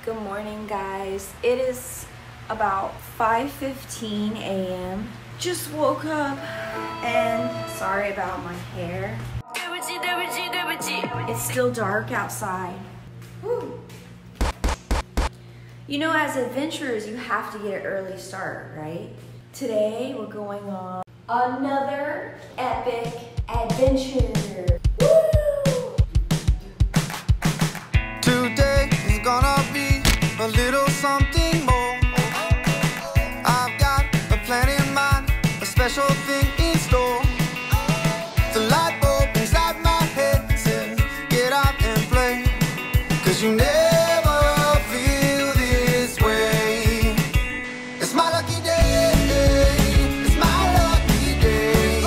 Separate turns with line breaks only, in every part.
Good morning, guys. It is about 5:15 a.m. Just woke up and sorry about my hair. It's still dark outside. Woo. You know, as adventurers, you have to get an early start, right? Today, we're going on another epic adventure. Woo!
Today is gonna be a little something more. I've got a plan in mind, a special thing in store. The light bulb inside my head says, get out and play, 'cause you never feel this way. It's my lucky day, it's my lucky day.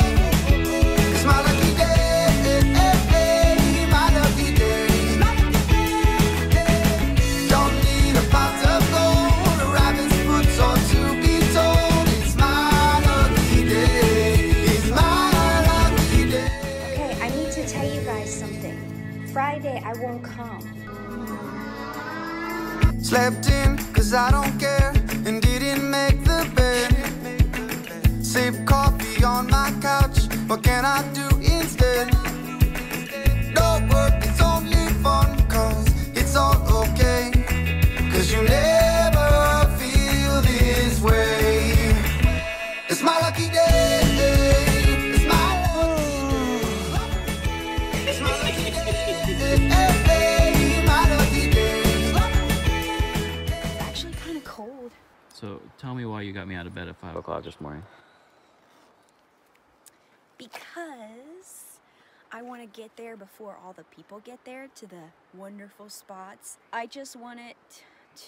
It's my lucky day, my lucky day. Don't need a pot of gold, a rabbit's foot or to be told. It's my lucky day, it's my lucky day.
Okay, I need to tell you guys something. Friday, I won't come.
Slept in, 'cause I don't care, and didn't make the bed. Sip coffee on my couch, what can I do instead? No work, it's only fun, 'cause it's all okay. 'Cause you never feel this way. It's my lucky day, it's my lucky day. It's my lucky day, my lucky day.
It's actually kind of cold.
So tell me why you got me out of bed at 5 o'clock this morning.
Because I want to get there before all the people get there to the wonderful spots. I just wanted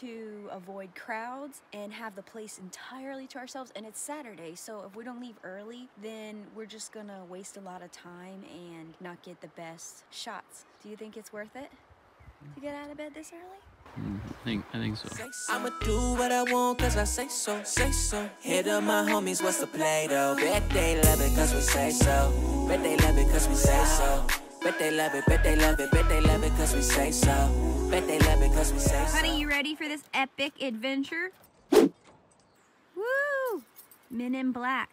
to avoid crowds and have the place entirely to ourselves, and it's Saturday, so if we don't leave early, then we're just gonna waste a lot of time and not get the best shots. Do you think it's worth it to get out of bed this early?
I think so.
I'ma do what I want 'cause I say so, say so. Hit up my homies, what's the play though? Bet they love it 'cause we say so. Bet they love it 'cause we say so. Bet they love it, bet they love it, bet they love it 'cause we say so. Bet they love it 'cause we say so.
Honey, you ready for this epic adventure? Woo! Men in Black.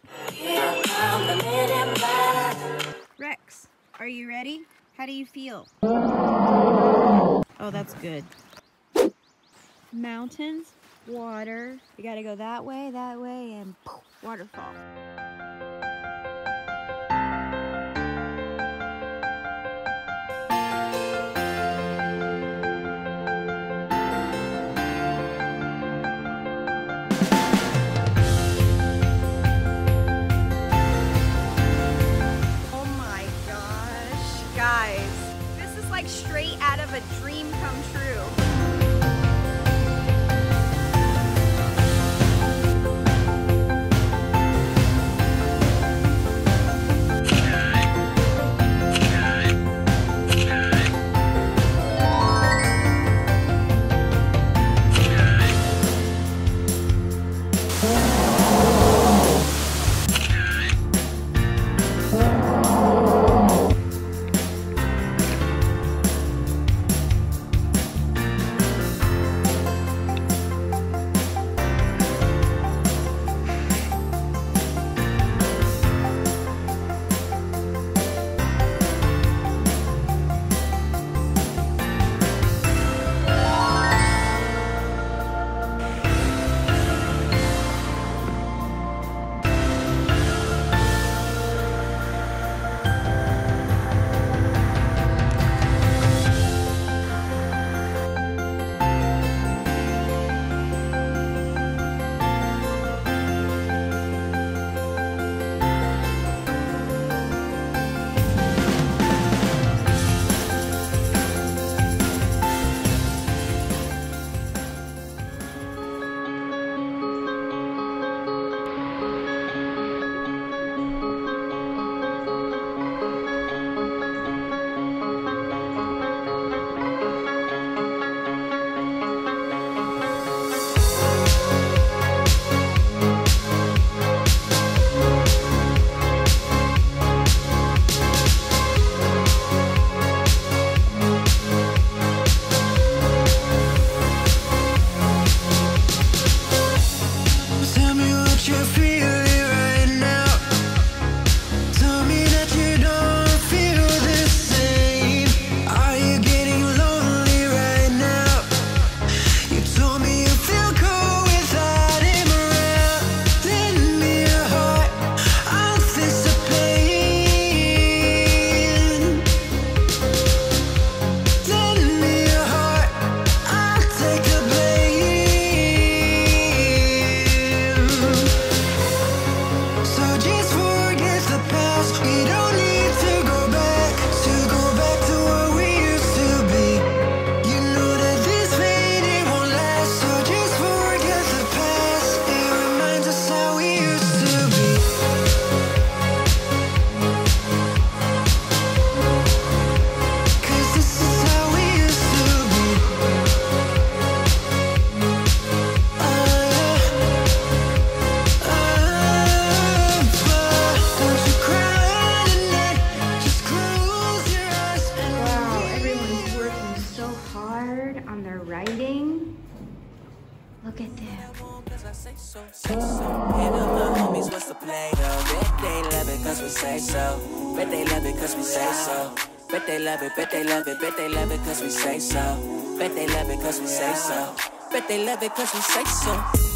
Rex, are you ready? How do you feel? Oh, that's good. Mountains, water. You gotta go that way, and poof, waterfall. Oh my gosh, guys. This is like straight out of a dream come true. inspired on their writing. Look at them.
And my homies, what's the play though? Bet they love it cause we say so. Bet they love it cause we say so. Bet they love it, bet they love it, bet they love it cause we say so. Bet they love it cause we say so. Bet they love it cause we say so.